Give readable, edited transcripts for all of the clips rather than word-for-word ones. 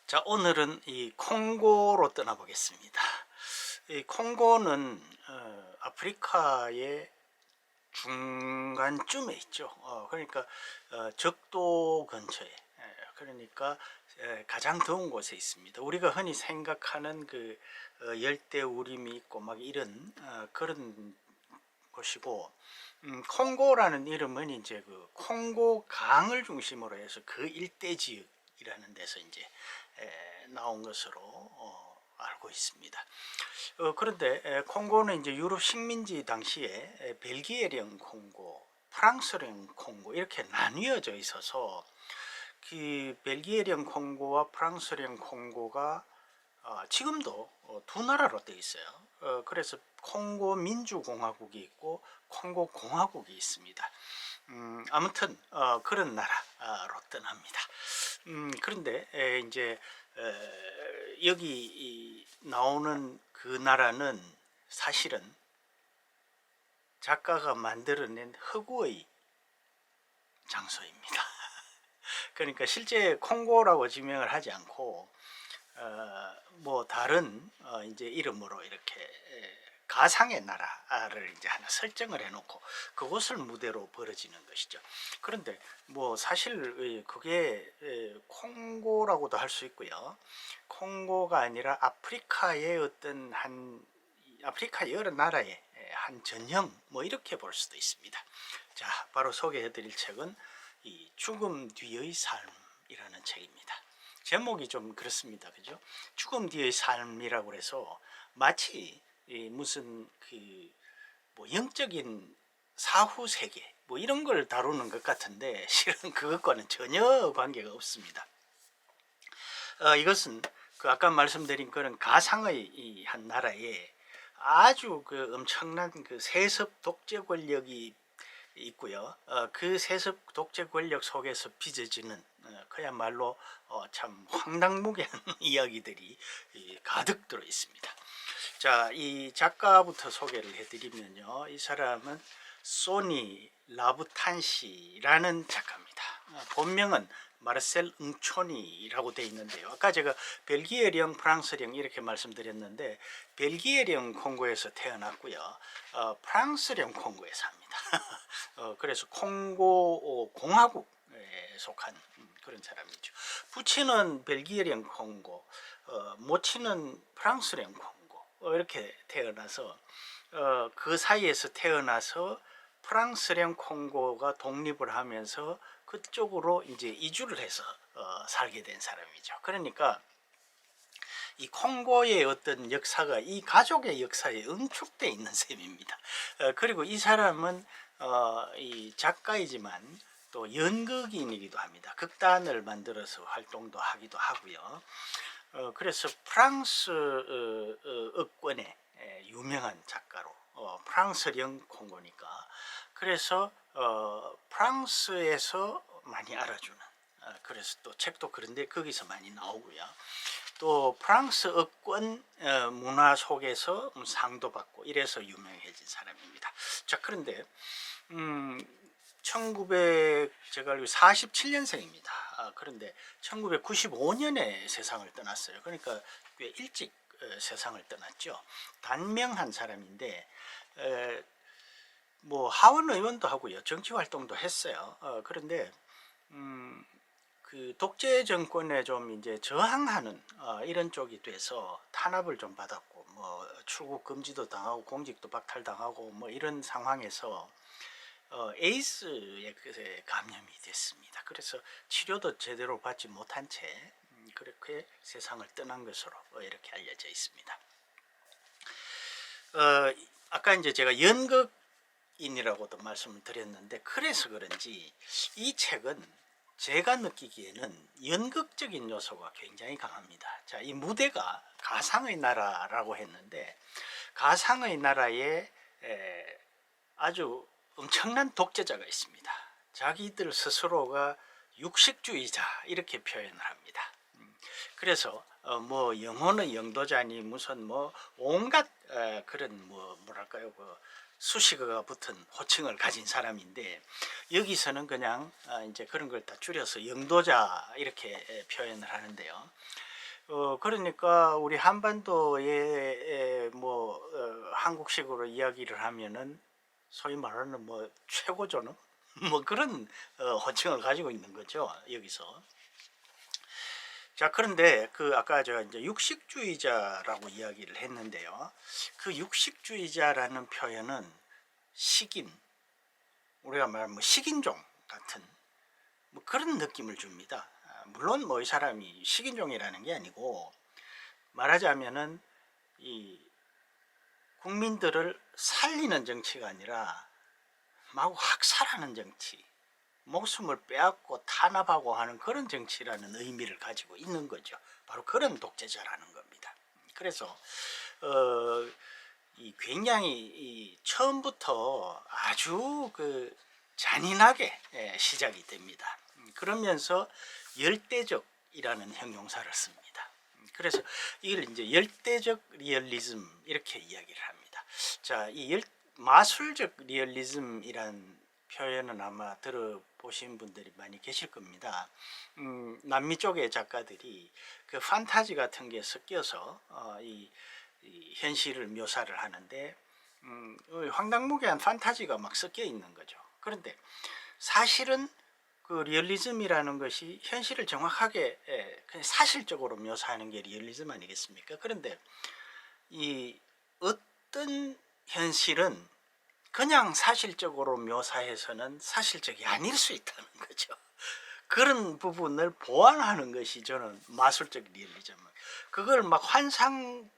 자, 오늘은 이 콩고로 떠나보겠습니다. 이 콩고는 아프리카의 중간쯤에 있죠. 그러니까 적도 근처에, 그러니까 가장 더운 곳에 있습니다. 우리가 흔히 생각하는 그 열대 우림이 있고 막 이런 그런 곳이고, 콩고라는 이름은 이제 그 콩고 강을 중심으로 해서 그 일대 지역이라는 데서 이제 나온 것으로 알고 있습니다. 그런데 콩고는 이제 유럽 식민지 당시에 벨기에령 콩고, 프랑스령 콩고 이렇게 나뉘어져 있어서 그 벨기에령 콩고와 프랑스령 콩고가 지금도 두 나라로 되어 있어요. 그래서 콩고 민주공화국이 있고 콩고 공화국이 있습니다. 아무튼 그런 나라로 떠납니다. 그런데 이제 여기 나오는 그 나라는 사실은 작가가 만들어낸 허구의 장소입니다. 그러니까 실제 콩고라고 지명을 하지 않고 뭐 다른 이제 이름으로 이렇게 가상의 나라를 이제 하나 설정을 해놓고 그곳을 무대로 벌어지는 것이죠. 그런데 뭐 사실 그게 콩고라고도 할 수 있고요. 콩고가 아니라 아프리카의 어떤 한 아프리카 여러 나라의 한 전형 뭐 이렇게 볼 수도 있습니다. 자, 바로 소개해드릴 책은 이 죽음 뒤의 삶이라는 책입니다. 제목이 좀 그렇습니다. 그죠? 죽음 뒤의 삶이라고 해서 마치 무슨 그 뭐 영적인 사후 세계 뭐 이런 걸 다루는 것 같은데 실은 그것과는 전혀 관계가 없습니다. 이것은 그 아까 말씀드린 그런 가상의 한 나라에 아주 그 엄청난 그 세습 독재 권력이 있고요. 그 세습 독재 권력 속에서 빚어지는 그야말로 참 황당무계한 이야기들이 가득 들어 있습니다. 자, 이 작가부터 소개를 해드리면요, 이 사람은 소니 라부탄시라는 작가입니다. 본명은 마르셀 응초니라고 되어 있는데요. 아까 제가 벨기에령, 프랑스령 이렇게 말씀드렸는데 벨기에령 콩고에서 태어났고요. 프랑스령 콩고에 삽니다. 그래서 콩고 공화국에 속한 그런 사람이죠. 부친은 벨기에령 콩고, 모친은 프랑스령 콩고 이렇게 태어나서 그 사이에서 태어나서 프랑스령 콩고가 독립을 하면서 그쪽으로 이제 이주를 해서 살게 된 사람이죠. 그러니까 이 콩고의 어떤 역사가 이 가족의 역사에 응축되어 있는 셈입니다. 그리고 이 사람은 이 작가이지만 또 연극인이기도 합니다. 극단을 만들어서 활동도 하기도 하고요. 그래서 프랑스 어권의 유명한 작가로 프랑스령 콩고니까 그래서 프랑스에서 많이 알아주는 그래서 또 책도 그런데 거기서 많이 나오고요. 또 프랑스 어권 문화 속에서 상도 받고 이래서 유명해진 사람입니다. 자, 그런데 1900 제가 알기로 47년생입니다. 그런데 1995년에 세상을 떠났어요. 그러니까 꽤 일찍 세상을 떠났죠. 단명한 사람인데 뭐 하원 의원도 하고요, 정치 활동도 했어요. 그런데 그 독재 정권에 좀 이제 저항하는 이런 쪽이 돼서 탄압을 좀 받았고 뭐 출국 금지도 당하고 공직도 박탈당하고 뭐 이런 상황에서 에이스에 감염이 됐습니다. 그래서 치료도 제대로 받지 못한 채 그렇게 세상을 떠난 것으로 이렇게 알려져 있습니다. 아까 이제 제가 연극인이라고도 말씀을 드렸는데 그래서 그런지 이 책은 제가 느끼기에는 연극적인 요소가 굉장히 강합니다. 자, 이 무대가 가상의 나라라고 했는데 가상의 나라에 아주 엄청난 독재자가 있습니다. 자기들 스스로가 육식주의자 이렇게 표현을 합니다. 그래서 뭐 영혼의 영도자니 무슨 뭐 온갖 그런 뭐 뭐랄까요 그 수식어가 붙은 호칭을 가진 사람인데 여기서는 그냥 이제 그런 걸 다 줄여서 영도자 이렇게 표현을 하는데요. 그러니까 우리 한반도의 뭐 한국식으로 이야기를 하면은 소위 말하는 뭐 최고조는 뭐 그런 호칭을 가지고 있는 거죠, 여기서. 자, 그런데 그 아까 제가 이제 육식주의자라고 이야기를 했는데요. 그 육식주의자라는 표현은 식인, 우리가 말하면 뭐 식인종 같은 뭐 그런 느낌을 줍니다. 물론 뭐 이 사람이 식인종이라는 게 아니고, 말하자면은 이 국민들을 살리는 정치가 아니라 막 학살하는 정치, 목숨을 빼앗고 탄압하고 하는 그런 정치라는 의미를 가지고 있는 거죠. 바로 그런 독재자라는 겁니다. 그래서 이 굉장히 이 처음부터 아주 그 잔인하게 시작이 됩니다. 그러면서 열대적이라는 형용사를 씁니다. 그래서 이걸 이제 열대적 리얼리즘 이렇게 이야기를 합니다. 자, 이 마술적 리얼리즘이란 표현은 아마 들어보신 분들이 많이 계실 겁니다. 남미 쪽의 작가들이 그 판타지 같은 게 섞여서 이 현실을 묘사를 하는데, 황당무계한 판타지가 막 섞여 있는 거죠. 그런데 사실은 그 리얼리즘이라는 것이 현실을 정확하게 그냥 사실적으로 묘사하는 게 리얼리즘 아니겠습니까? 그런데 이 어떤 현실은 그냥 사실적으로 묘사해서는 사실적이 아닐 수 있다는 거죠. 그런 부분을 보완하는 것이 저는 마술적 리얼리즘. 그걸 막 환상을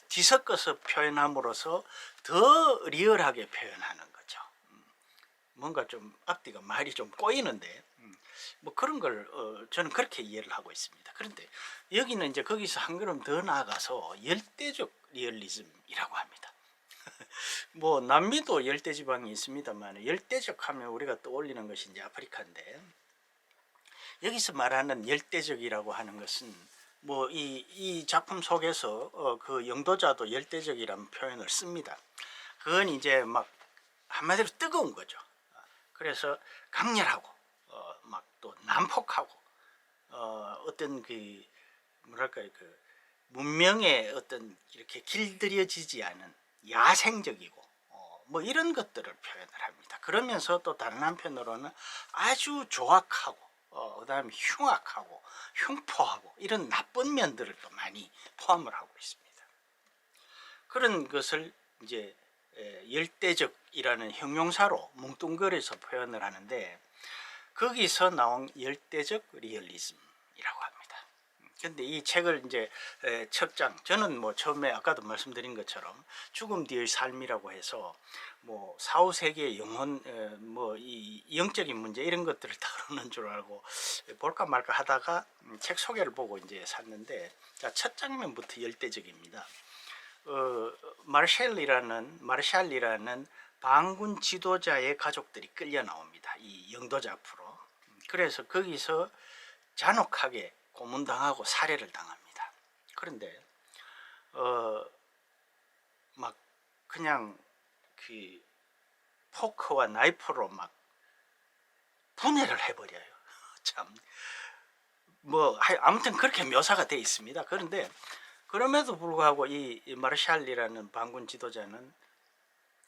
뒤섞어서 표현함으로써 더 리얼하게 표현하는 거죠. 뭔가 좀 앞뒤가 말이 좀 꼬이는데, 뭐 그런 걸 저는 그렇게 이해를 하고 있습니다. 그런데 여기는 이제 거기서 한 걸음 더 나아가서 열대적 리얼리즘이라고 합니다. 뭐 남미도 열대 지방이 있습니다만, 열대적 하면 우리가 떠올리는 것이 이제 아프리카인데, 여기서 말하는 열대적이라고 하는 것은 뭐 이 작품 속에서 그 영도자도 열대적이라는 표현을 씁니다. 그건 이제 막 한마디로 뜨거운 거죠. 그래서 강렬하고 막 또 난폭하고 어떤 그 뭐랄까요, 그 문명의 어떤 이렇게 길들여지지 않은 야생적이고 뭐 이런 것들을 표현을 합니다. 그러면서 또 다른 한편으로는 아주 조악하고 그다음에 흉악하고 흉포하고 이런 나쁜 면들을 또 많이 포함을 하고 있습니다. 그런 것을 이제 열대적이라는 형용사로 뭉뚱그려서 표현을 하는데, 거기서 나온 열대적 리얼리즘이라고 합니다. 근데 이 책을 이제 첫 장, 저는 뭐 처음에 아까도 말씀드린 것처럼 죽음 뒤의 삶이라고 해서 뭐 4, 5세기의 영혼, 뭐 이 영적인 문제 이런 것들을 다루는 줄 알고 볼까 말까 하다가 책 소개를 보고 이제 샀는데, 자, 첫 장면부터 열대적입니다. 마르샬이라는 반군 지도자의 가족들이 끌려 나옵니다. 이 영도자 앞으로. 그래서 거기서 잔혹하게 고문당하고 살해를 당합니다. 그런데 막 그냥 그 포크와 나이프로 막 분해를 해버려요. 참, 뭐 아무튼 그렇게 묘사가 되어 있습니다. 그런데 그럼에도 불구하고 이 마르샬이라는 반군 지도자는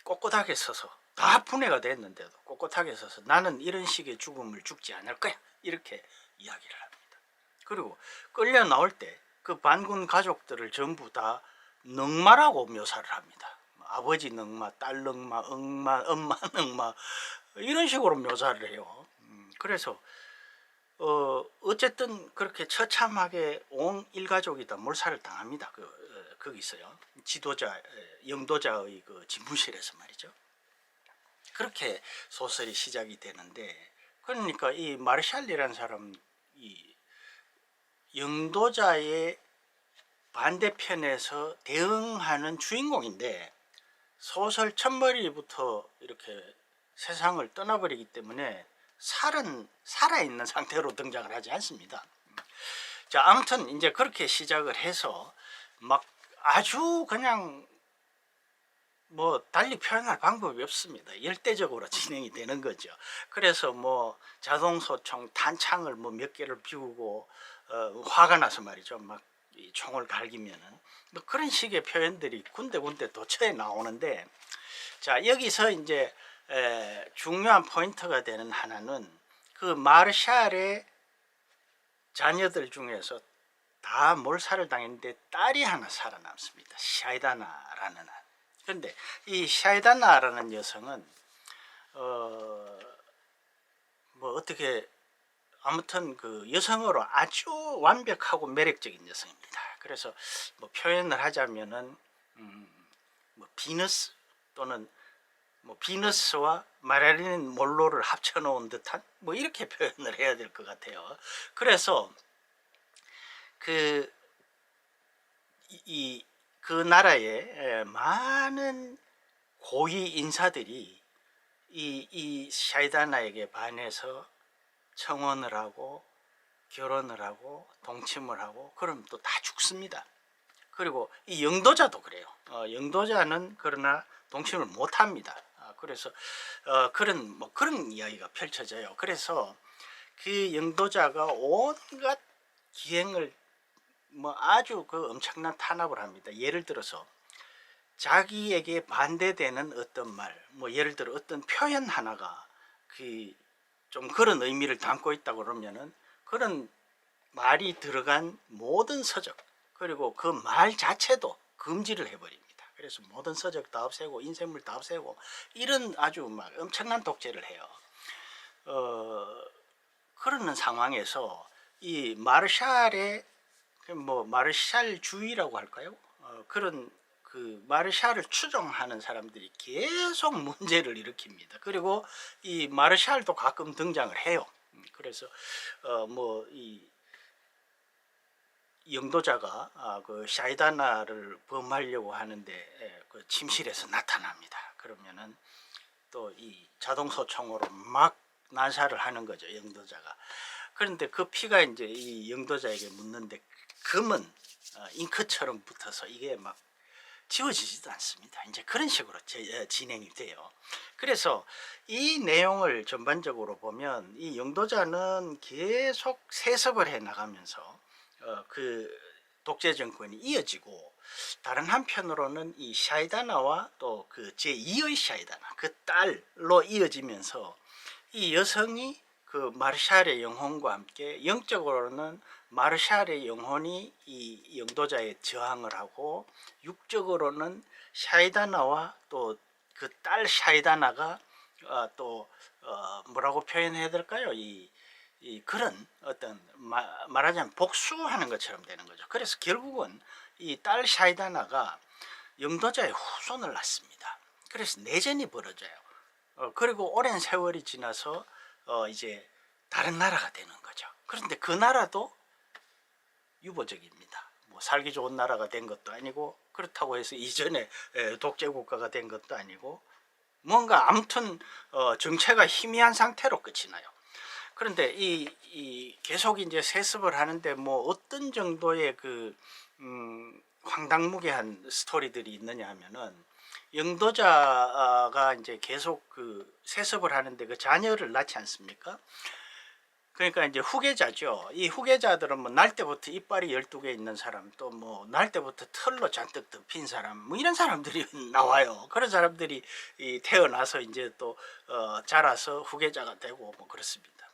꼿꼿하게 서서, 다 분해가 됐는데도 꼿꼿하게 서서 나는 이런 식의 죽음을 죽지 않을 거야, 이렇게 이야기를 합니다. 그리고 끌려 나올 때 그 반군 가족들을 전부 다 넝마라고 묘사를 합니다. 아버지 넝마, 딸 넝마, 엄마 넝마, 이런 식으로 묘사를 해요. 그래서 어쨌든 그렇게 처참하게 온 일가족이 다 몰살을 당합니다. 거기서요. 지도자, 영도자의 그 집무실에서 말이죠. 그렇게 소설이 시작이 되는데, 그러니까 이 마르샬이라는 사람, 이 영도자의 반대편에서 대응하는 주인공인데, 소설 첫머리부터 이렇게 세상을 떠나버리기 때문에 살아있는 상태로 등장을 하지 않습니다. 자, 아무튼 이제 그렇게 시작을 해서 막 아주 그냥 뭐 달리 표현할 방법이 없습니다. 열대적으로 진행이 되는 거죠. 그래서 뭐 자동소총, 탄창을 뭐 몇 개를 비우고 화가 나서 말이죠. 막 이 총을 갈기면은 뭐 그런 식의 표현들이 군데군데 도처에 나오는데, 자 여기서 이제 중요한 포인트가 되는 하나는 그 마르샬의 자녀들 중에서 다 몰살을 당했는데 딸이 하나 살아남습니다. 샤이다나라는 한. 그런데 이 샤이다나라는 여성은 뭐 어떻게 아무튼 그 여성으로 아주 완벽하고 매력적인 여성입니다. 그래서 뭐 표현을 하자면은 뭐 비너스 또는 뭐 비너스와 마릴린 몰로를 합쳐놓은 듯한 뭐 이렇게 표현을 해야 될 것 같아요. 그래서 그 그 나라의 많은 고위 인사들이 이 샤이다나에게 반해서 청혼을 하고 결혼을 하고 동침을 하고 그럼 또 다 죽습니다. 그리고 이 영도자도 그래요. 영도자는 그러나 동침을 못합니다. 그래서 그런 이야기가 펼쳐져요. 그래서 그 영도자가 온갖 기행을 뭐 아주 그 엄청난 탄압을 합니다. 예를 들어서 자기에게 반대되는 어떤 말, 뭐 예를 들어 어떤 표현 하나가 그 좀 그런 의미를 담고 있다고 그러면은 그런 말이 들어간 모든 서적 그리고 그 말 자체도 금지를 해버립니다. 그래서 모든 서적 다 없애고 인쇄물 다 없애고 이런 아주 막 엄청난 독재를 해요. 그러는 상황에서 이 마르샬의 뭐 마르샬주의라고 할까요? 그런 그 마르샬을 추종하는 사람들이 계속 문제를 일으킵니다. 그리고 이 마르샬도 가끔 등장을 해요. 그래서 뭐 이 영도자가 그 샤이다나를 범하려고 하는데 그 침실에서 나타납니다. 그러면은 또 이 자동소총으로 막 난사를 하는 거죠, 영도자가. 그런데 그 피가 이제 이 영도자에게 묻는데 금은 잉크처럼 붙어서 이게 막 지워지지도 않습니다. 이제 그런 식으로 진행이 돼요. 그래서 이 내용을 전반적으로 보면 이 영도자는 계속 세습을 해 나가면서 그 독재 정권이 이어지고, 다른 한편으로는 이 샤이다나와 또 그 제2의 샤이다나 그 딸로 이어지면서 이 여성이 그 마르샬의 영혼과 함께 영적으로는 마르샬의 영혼이 이 영도자에 저항을 하고, 육적으로는 샤이다나와 또 그 딸 샤이다나가 또 뭐라고 표현해야 될까요? 이 그런 어떤 말하자면 복수하는 것처럼 되는 거죠. 그래서 결국은 이 딸 샤이다나가 영도자의 후손을 낳습니다. 그래서 내전이 벌어져요. 그리고 오랜 세월이 지나서 이제 다른 나라가 되는 거죠. 그런데 그 나라도 유보적입니다. 뭐 살기 좋은 나라가 된 것도 아니고, 그렇다고 해서 이전에 독재 국가가 된 것도 아니고, 뭔가 아무튼 정체가 희미한 상태로 끝이 나요. 그런데 이 계속 이제 세습을 하는데 뭐 어떤 정도의 그 황당무계한 스토리들이 있느냐 하면은, 영도자가 이제 계속 그 세습을 하는데 그 자녀를 낳지 않습니까? 그러니까 이제 후계자죠. 이 후계자들은 뭐 날 때부터 이빨이 12개 있는 사람, 또 뭐 날 때부터 털로 잔뜩 덮인 사람, 뭐 이런 사람들이 나와요. 그런 사람들이 태어나서 이제 또 자라서 후계자가 되고 뭐 그렇습니다.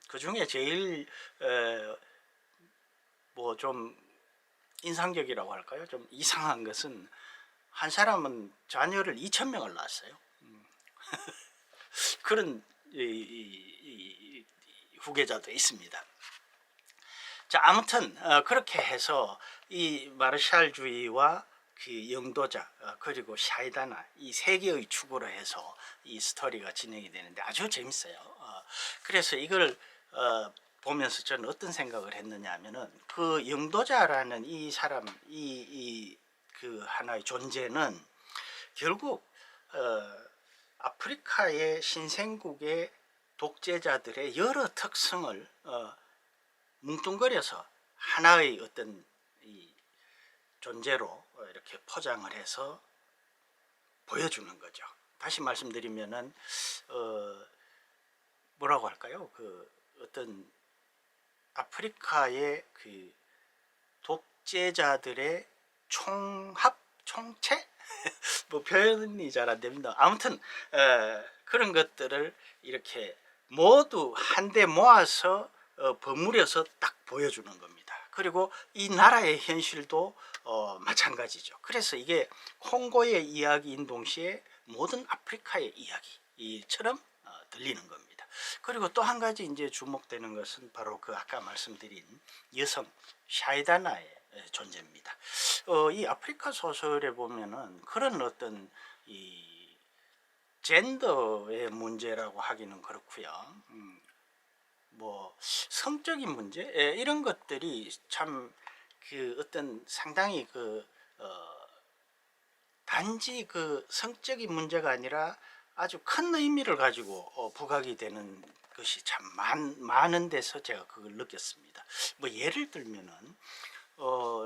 그 중에 제일 뭐 좀 인상적이라고 할까요? 좀 이상한 것은 한 사람은 자녀를 2,000명을 낳았어요. 그런 후계자도 있습니다. 자, 아무튼 그렇게 해서 이 마르샬주의와 그 영도자 그리고 샤이다나 이 세 개의 축으로 해서 이 스토리가 진행이 되는데 아주 재밌어요. 그래서 이걸 보면서 저는 어떤 생각을 했느냐 하면은, 그 영도자라는 이 사람 그 하나의 존재는 결국 아프리카의 신생국의 독재자들의 여러 특성을 뭉뚱그려서 하나의 어떤 이 존재로 이렇게 포장을 해서 보여주는 거죠. 다시 말씀드리면은 뭐라고 할까요? 그 어떤 아프리카의 그 독재자들의 총합 총체 뭐 표현이 잘 안 됩니다. 아무튼 그런 것들을 이렇게 모두 한데 모아서 버무려서 딱 보여주는 겁니다. 그리고 이 나라의 현실도 마찬가지죠. 그래서 이게 콩고의 이야기인 동시에 모든 아프리카의 이야기처럼 들리는 겁니다. 그리고 또 한 가지 이제 주목되는 것은 바로 그 아까 말씀드린 여성 샤이다나의 존재입니다. 이 아프리카 소설에 보면은 그런 어떤 이 젠더의 문제라고 하기는 그렇고요. 뭐 성적인 문제 이런 것들이 참 그 어떤 상당히 그 단지 그 성적인 문제가 아니라 아주 큰 의미를 가지고 부각이 되는 것이 참 많은 데서 제가 그걸 느꼈습니다. 뭐 예를 들면은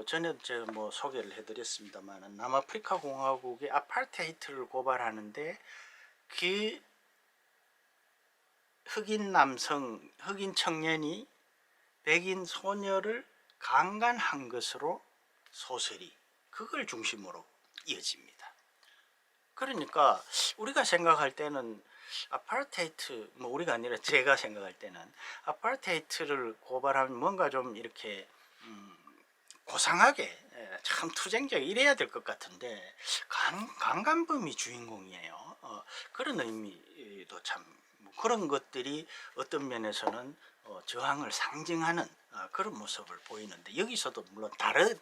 전에 제가 뭐 소개를 해드렸습니다만 남아프리카 공화국의 아파르테이트를 고발하는데 그 흑인 남성, 흑인 청년이 백인 소녀를 강간한 것으로 소설이 그걸 중심으로 이어집니다. 그러니까 우리가 생각할 때는 아파르테이트, 뭐 우리가 아니라 제가 생각할 때는 아파르테이트를 고발하면 뭔가 좀 이렇게 고상하게 참 투쟁적 이래야 될 것 같은데 강간범이 주인공이에요. 그런 의미도 참 뭐 그런 것들이 어떤 면에서는 저항을 상징하는 그런 모습을 보이는데 여기서도 물론 다른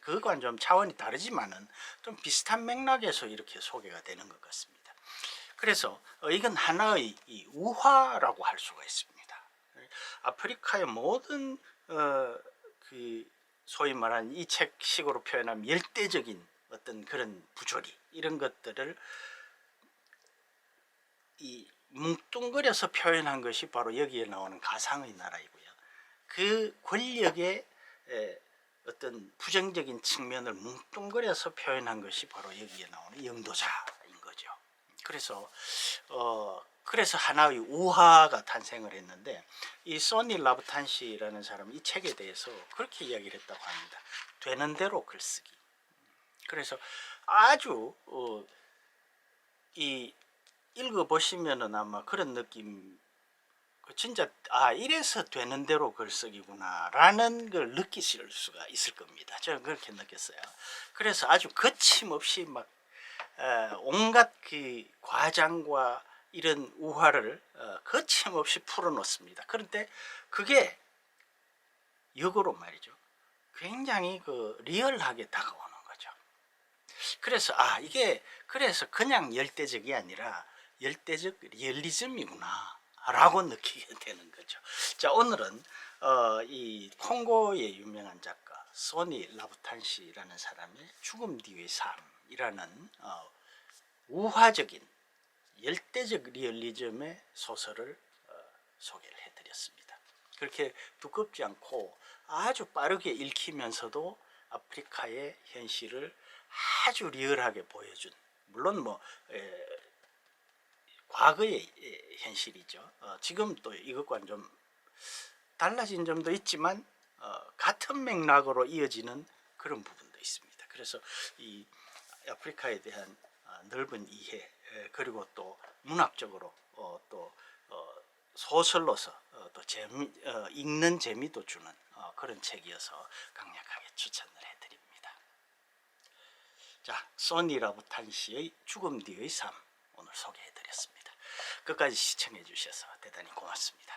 그것과는 좀 차원이 다르지만은 좀 비슷한 맥락에서 이렇게 소개가 되는 것 같습니다. 그래서 이건 하나의 이 우화라고 할 수가 있습니다. 아프리카의 모든 그 소위 말하는 이 책식으로 표현하면 열대적인 어떤 그런 부조리 이런 것들을 이 뭉뚱그려서 표현한 것이 바로 여기에 나오는 가상의 나라이고요. 그 권력의 어떤 부정적인 측면을 뭉뚱그려서 표현한 것이 바로 여기에 나오는 영도자인 거죠. 그래서 하나의 우화가 탄생을 했는데 이 소니 라부탄시라는 사람은 이 책에 대해서 그렇게 이야기를 했다고 합니다. 되는 대로 글쓰기. 그래서 아주 이 읽어보시면은 아마 그런 느낌 진짜 이래서 되는 대로 글쓰기구나 라는 걸 느끼실 수가 있을 겁니다. 저는 그렇게 느꼈어요. 그래서 아주 거침없이 막 온갖 그 과장과 이런 우화를 거침없이 풀어놓습니다. 그런데 그게 역으로 말이죠. 굉장히 그 리얼하게 다가오는 거죠. 그래서 이게 그래서 그냥 열대적이 아니라 열대적 리얼리즘이구나 라고 느끼게 되는 거죠. 자, 오늘은 이 콩고의 유명한 작가 소니 라부탄시라는 사람의 죽음 뒤의 삶이라는 우화적인 열대적 리얼리즘의 소설을 소개를 해드렸습니다. 그렇게 두껍지 않고 아주 빠르게 읽히면서도 아프리카의 현실을 아주 리얼하게 보여준, 물론 뭐 과거의 현실이죠. 지금 또 이것과는 좀 달라진 점도 있지만 같은 맥락으로 이어지는 그런 부분도 있습니다. 그래서 이 아프리카에 대한 넓은 이해 그리고 또 문학적으로 또 소설로서 또 읽는 재미도 주는 그런 책이어서 강력하게 추천을 해드립니다. 자, 소니 라부탄시의 죽음 뒤의 삶 오늘 소개해드렸습니다. 끝까지 시청해 주셔서 대단히 고맙습니다.